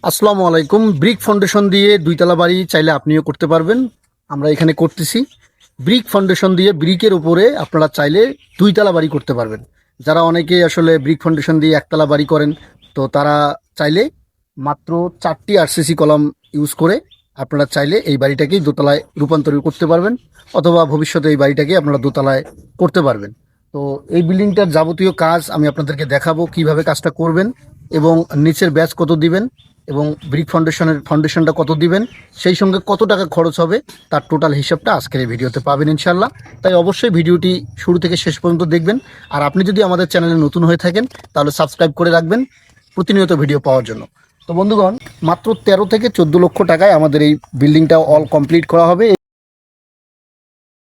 আসসালামু আলাইকুম। Brick foundation দিয়ে দুইতলা বাড়ি চাইলে আপনিও করতে পারবেন। আমরা এখানে করতেছি ব্রিক ফাউন্ডেশন দিয়ে, ব্রিকের উপরে আপনারা চাইলে দুইতলা বাড়ি করতে পারবেন। যারা অনেকে আসলে ব্রিক ফাউন্ডেশন দিয়ে একতলা বাড়ি করেন, তো তারা চাইলে মাত্র 4টি আরসিসি কলাম ইউজ করে আপনারা চাইলে এই বাড়িটাকেই দোতলায় রূপান্তরিত করতে পারবেন, অথবা ভবিষ্যতে এই বাড়িটাকে আপনারা দোতলায় করতে পারবেন। তো এই বিল্ডিংটার যাবতীয় কাজ আমি আপনাদেরকে দেখাবো, কিভাবে কাজটা করবেন এবং নিচের ব্যাচ কত দিবেন এবং ব্রিক ফাউন্ডেশনটা কত দিবেন, সেই সঙ্গে কত টাকা খরচ হবে তার টোটাল হিসাবটা আজকের এই ভিডিওতে পাবেন ইনশাল্লাহ। তাই অবশ্যই ভিডিওটি শুরু থেকে শেষ পর্যন্ত দেখবেন। আর আপনি যদি আমাদের চ্যানেলে নতুন হয়ে থাকেন তাহলে সাবস্ক্রাইব করে রাখবেন প্রতিনিয়ত ভিডিও পাওয়ার জন্য। তো বন্ধুগণ, মাত্র 13 থেকে 14 লক্ষ টাকায় আমাদের এই বিল্ডিংটা অল কমপ্লিট করা হবে।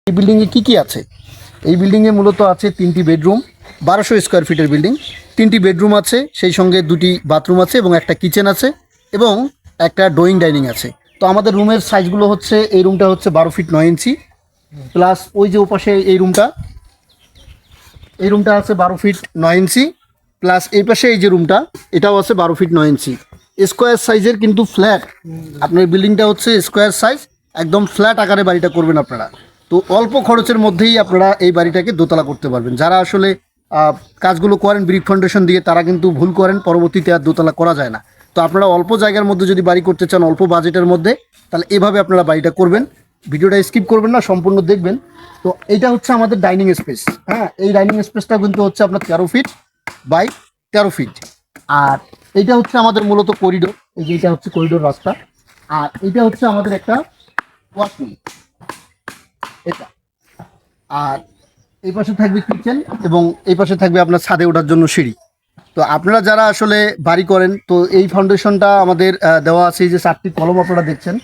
এই বিল্ডিংয়ে কি আছে? এই বিল্ডিংয়ে মূলত আছে 3টি বেডরুম, 1200 স্কোয়ার ফিটের বিল্ডিং। 3টি বেডরুম আছে, সেই সঙ্গে 2টি বাথরুম আছে এবং একটা কিচেন আছে এবং একটা ড্রয়িং ডাইনিং আছে। তো আমাদের রুমের সাইজগুলো হচ্ছে, এই রুমটা হচ্ছে 12 ফিট 9 ইঞ্চি, প্লাস ওই যে ওপাশে এই রুমটা আছে 12 ফিট 9 ইঞ্চি, প্লাস এই পাশে এই যে রুমটা, এটাও আছে 12 ফিট 9 ইঞ্চি। স্কোয়ার সাইজের কিন্তু ফ্ল্যাট, আপনার বিল্ডিংটা হচ্ছে স্কোয়ার সাইজ, একদম ফ্ল্যাট আকারে বাড়িটা করবেন আপনারা। তো অল্প খরচের মধ্যেই আপনারা এই বাড়িটাকে দোতলা করতে পারবেন। যারা আসলে কাজগুলো করেন ব্রিক ফাউন্ডেশন দিয়ে, তারা কিন্তু ভুল করেন, পরবর্তীতে আর দোতলা করা যায় না। তো আপনারা অল্প জায়গার মধ্যে যদি বাড়ি করতে চান, অল্প বাজেটের মধ্যে, তাহলে এভাবে আপনারা বাড়িটা করবেন। ভিডিওটা স্কিপ করবেন না, সম্পূর্ণ দেখবেন। তো এইটা হচ্ছে আমাদের ডাইনিং স্পেস। হ্যাঁ, এই ডাইনিং স্পেসটা কিন্তু হচ্ছে আপনার 13 ফিট বাই 13 ফিট। আর এইটা হচ্ছে আমাদের মূলত করিডোর, এই যে এটা হচ্ছে করিডোর রাস্তা। আর এইটা হচ্ছে আমাদের একটা ওয়াশরুম, এটা। আর এই পাশে থাকবে কিচেন এবং এই পাশে থাকবে আপনার ছাদে ওঠার জন্য সিঁড়ি। তো আপনারা যারা আসলে বাড়ি করেন, তো এই ফাউন্ডেশনটা আমাদের দেওয়া আছে। এই যে 4টি কলম আপনারা দেখছেন,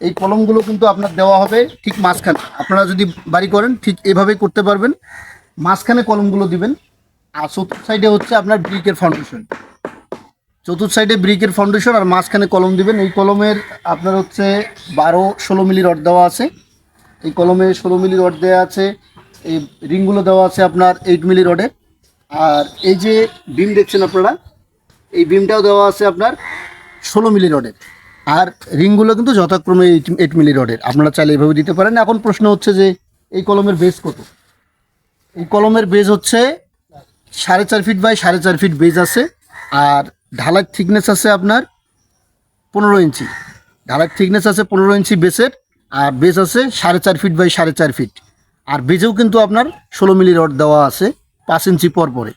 এই কলমগুলো কিন্তু আপনার দেওয়া হবে ঠিক মাঝখানে। আপনারা যদি বাড়ি করেন ঠিক এভাবেই করতে পারবেন, মাঝখানে কলমগুলো দিবেন। আর চতুর্থ সাইডে হচ্ছে আপনার ব্রিকের ফাউন্ডেশন, চতুর্থ সাইডে ব্রিকের ফাউন্ডেশন আর মাঝখানে কলম দিবেন। এই কলমের আপনার হচ্ছে 12-16 মিলি রড দেওয়া আছে। এই কলমে 16 মিলি রড দেওয়া আছে। এই রিংগুলো দেওয়া আছে আপনার 8 মিলি রডের। আর এই যে বিম দেখছেন আপনারা, এই বিমটাও দেওয়া আছে আপনার 16 মিলি রডের। আর রিংগুলো কিন্তু যথাক্রমে 8 মিলি রডের। আপনারা চাইলে এইভাবে দিতে পারেন। এখন প্রশ্ন হচ্ছে যে এই কলমের বেজ কত? এই কলমের বেজ হচ্ছে 4.5 ফিট বাই 4.5 ফিট বেজ আছে। আর ঢালাই থিকনেস আছে আপনার 15 ইঞ্চি। ঢালাই থিকনেস আছে 15 ইঞ্চি বেসের। আর বেজ আছে 4.5 ফিট বাই 4.5 ফিট। আর বেজেও কিন্তু আপনার 16 মিলি রড দেওয়া আছে 5 ইঞ্চি পর পরে।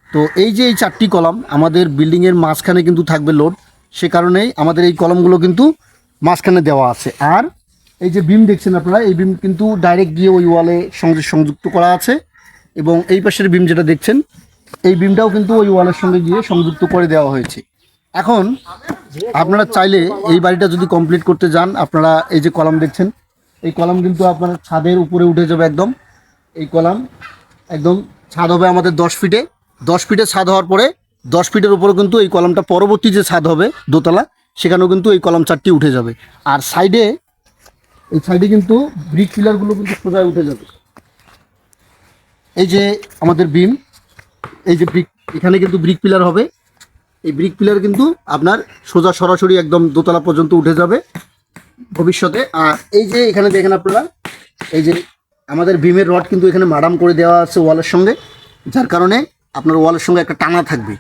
তো এই যে এই 4টি কলাম আমাদের বিল্ডিংয়ের মাঝখানে কিন্তু থাকবে লোড, সে কারণেই আমাদের এই কলমগুলো কিন্তু মাঝখানে দেওয়া আছে। আর এই যে বিম দেখছেন আপনারা, এই বিম কিন্তু ডাইরেক্ট গিয়ে ওই ওয়ালে সংযুক্ত করা আছে। এবং এই পাশের বিম যেটা দেখছেন, এই বিমটাও কিন্তু ওই ওয়ালের সঙ্গে গিয়ে সংযুক্ত করে দেওয়া হয়েছে। এখন আপনারা চাইলে এই বাড়িটা যদি কমপ্লিট করতে যান, আপনারা এই যে কলাম দেখছেন, এই কলাম কিন্তু আপনার ছাদের উপরে উঠে যাবে একদম। এই কলাম একদম ছাদ হবে আমাদের 10 ফিটে। 10 ফিটে ছাদ হওয়ার পরে 10 ফিটের উপরে কিন্তু এই কলামটা, পরবর্তী যে ছাদ হবে দোতলা, সেখানেও কিন্তু এই কলাম 4টি উঠে যাবে। আর সাইডে, এই সাইডে কিন্তু ব্রিক পিলারগুলো কিন্তু সোজা উঠে যাবে। এই যে আমাদের বিম, এই যে ব্রিক, এখানে কিন্তু ব্রিক পিলার হবে। এই ব্রিক পিলার কিন্তু আপনার সোজা সরাসরি একদম দোতলা পর্যন্ত উঠে যাবে ভবিষ্যতে। আর এই যে এখানে দেখেন আপনারা, এই যে আমাদের বিমের রড কিন্তু এখানে মাডাম করে দেওয়া আছে ওয়ালের সঙ্গে, যার কারণে আপনার ওয়ালের সঙ্গে একটা টানা থাকবে,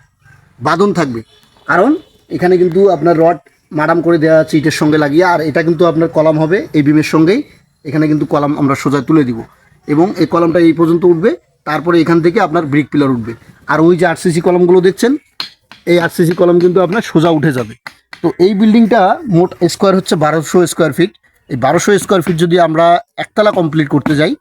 বাঁধন থাকবে। কারণ এখানে কিন্তু আপনার রড মাডাম করে দেওয়া আছে ইটের সঙ্গে লাগিয়ে। আর এটা কিন্তু আপনার কলাম হবে এই বিমের সঙ্গেই। এখানে কিন্তু কলাম আমরা সোজা তুলে দিব এবং এই কলামটা এই পর্যন্ত উঠবে। তারপরে এখান থেকে আপনার ব্রিক পিলার উঠবে। আর ওই যে আরসিসি কলমগুলো দেখছেন, এই আরসিসি কলম কিন্তু আপনার সোজা উঠে যাবে। তো এই বিল্ডিংটা মোট স্কোয়ার হচ্ছে 1200 স্কোয়ার ফিট। এই 1200 স্কোয়ার ফিট যদি আমরা একতলা কমপ্লিট করতে যাই,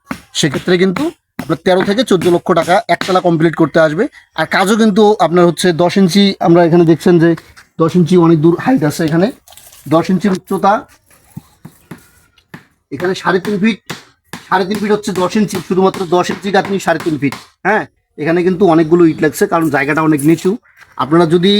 সেক্ষেত্রে কিন্তু আপনার 13 থেকে 14 লক্ষ টাকা একতলা কমপ্লিট করতে আসবে। আর কাজও কিন্তু আপনার হচ্ছে 10 ইঞ্চি, আমরা এখানে দেখছেন যে 10 ইঞ্চি অনেক দূর হাইট আছে। এখানে 10 ইঞ্চির উচ্চতা, এখানে 3.5 ফিট, 3.5 ফিট হচ্ছে 10 ইঞ্চি, শুধুমাত্র 10 ইঞ্চি গাঁথনি 3.5 ফিট। হ্যাঁ, এখানে কিন্তু অনেকগুলো ইট লাগছে, কারণ জায়গাটা অনেক নিচু। আপনারা যদি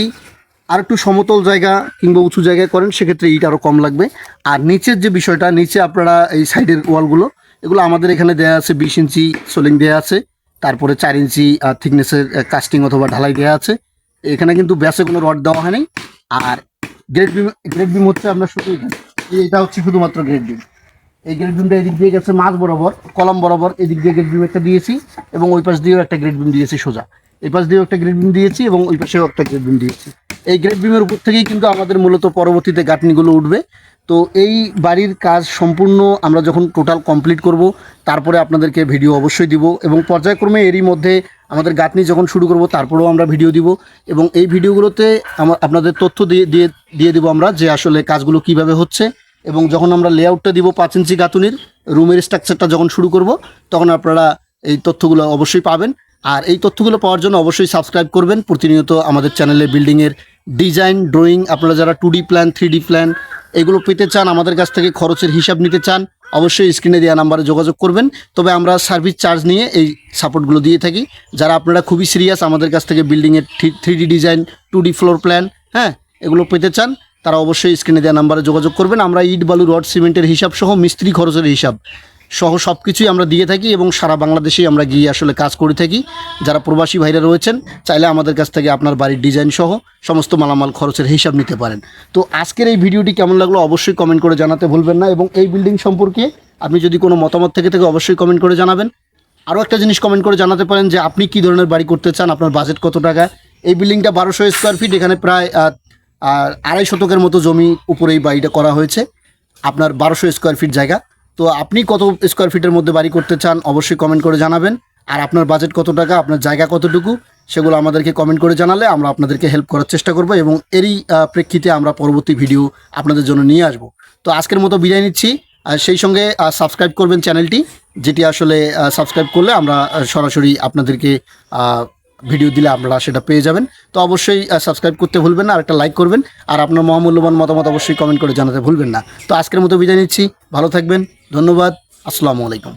আর একটু সমতল জায়গা কিংবা উঁচু জায়গায় করেন, সেক্ষেত্রে ইট আরও কম লাগবে। আর নিচের যে বিষয়টা, নিচে আপনারা এই সাইডের ওয়ালগুলো, এগুলো আমাদের এখানে দেওয়া আছে 20 ইঞ্চি সোলিং দেওয়া আছে। তারপরে 4 ইঞ্চি থিকনেসের কাস্টিং অথবা ঢালাই দেওয়া আছে। এখানে কিন্তু ব্যাসে কোনো রড দেওয়া হয়নি। আর গ্রেড বিম হচ্ছে আপনার শুধু এটা হচ্ছে শুধুমাত্র গ্রেড বিম। এই গ্রেড বিমটা এদিক দিয়ে গেছে মাঝ বরাবর, কলাম বরাবর, এদিক দিয়ে গ্রেড বিম একটা দিয়েছি এবং ওই পাশ দিয়েও একটা গ্রেড বিম দিয়েছি সোজা, এই পাশ দিয়েও একটা গ্রেড বিম দিয়েছি এবং ওই পাশেও একটা গ্রেড বিম দিয়েছি। এই গ্রেড বিমের উপর থেকেই কিন্তু আমাদের মূলত পরবর্তীতে গাঁথনিগুলো উঠবে। তো এই বাড়ির কাজ সম্পূর্ণ আমরা যখন টোটাল কমপ্লিট করব তারপরে আপনাদেরকে ভিডিও অবশ্যই দিব এবং পর্যায়ক্রমে এরই মধ্যে আমাদের গাঁথনি যখন শুরু করব তারপরেও আমরা ভিডিও দিব এবং এই ভিডিওগুলোতে আপনাদের তথ্য দিয়ে দিব আমরা যে আসলে কাজগুলো কিভাবে হচ্ছে এবং যখন আমরা লেআউটটা দিব 5 ইঞ্চি গাঁথনির রুমের স্ট্রাকচারটা যখন শুরু করব তখন আপনারা এই তথ্যগুলো অবশ্যই পাবেন। আর এই তথ্যগুলো পাওয়ার জন্য অবশ্যই সাবস্ক্রাইব করবেন। প্রতিনিয়ত আমাদের চ্যানেলে বিল্ডিংয়ের ডিজাইন, ড্রয়িং, আপনারা যারা 2D প্ল্যান, 3D প্ল্যান এগুলো পেতে চান, আমাদের কাছ থেকে খরচের হিসাব নিতে চান, অবশ্যই স্ক্রিনে দেওয়া নাম্বারে যোগাযোগ করবেন। তবে আমরা সার্ভিস চার্জ নিয়ে এই সাপোর্টগুলো দিয়ে থাকি। যারা আপনারা খুবই সিরিয়াস আমাদের কাছ থেকে বিল্ডিংয়ের 3D design, 2D floor plan, হ্যাঁ, এগুলো পেতে চান, তারা অবশ্যই স্ক্রিনে দেওয়া নাম্বারে যোগাযোগ করবেন। আমরা ইট, বালু, রড, সিমেন্টের হিসাব সহ মিস্ত্রি খরচের হিসাব সহ সব কিছুই আমরা দিয়ে থাকি এবং সারা বাংলাদেশেই আমরা গিয়ে আসলে কাজ করে থাকি। যারা প্রবাসী ভাইরা রয়েছেন চাইলে আমাদের কাছ থেকে আপনার বাড়ির ডিজাইন সহ সমস্ত মালামাল খরচের হিসাব নিতে পারেন। তো আজকের এই ভিডিওটি কেমন লাগলো অবশ্যই কমেন্ট করে জানাতে ভুলবেন না এবং এই বিল্ডিং সম্পর্কে আপনি যদি কোনো মতামত থেকে অবশ্যই কমেন্ট করে জানাবেন। আরও একটা জিনিস কমেন্ট করে জানাতে পারেন যে আপনি কী ধরনের বাড়ি করতে চান, আপনার বাজেট কত টাকা। এই বিল্ডিংটা 1200 স্কোয়ার ফিট, এখানে প্রায় 2.5 শতকের মতো জমি উপরে এই বাড়িটা করা হয়েছে, আপনার 1200 স্কোয়ার ফিট জায়গা। তো আপনি কত স্কোয়ার ফিটের মধ্যে বাড়ি করতে চান অবশ্যই কমেন্ট করে জানাবেন। আর আপনার বাজেট কত টাকা, আপনার জায়গা কতটুকু, সেগুলো আমাদেরকে কমেন্ট করে জানালে আমরা আপনাদেরকে হেল্প করার চেষ্টা করব এবং এরই প্রেক্ষিতে আমরা পরবর্তী ভিডিও আপনাদের জন্য নিয়ে আসব। তো আজকের মতো বিদায় নিচ্ছি। সেই সঙ্গে সাবস্ক্রাইব করবেন চ্যানেলটি, যেটি আসলে সাবস্ক্রাইব করলে আমরা সরাসরি আপনাদেরকে ভিডিও দিলে আপনারা সেটা পেয়ে যাবেন। তো অবশ্যই সাবস্ক্রাইব করতে ভুলবেন না, আর একটা লাইক করবেন আর আপনার মহামূল্যবান মতামত অবশ্যই কমেন্ট করে জানাতে ভুলবেন না। তো আজকের মতো বিদায় নিচ্ছি, ভালো থাকবেন, ধন্যবাদ, আসসালামু আলাইকুম।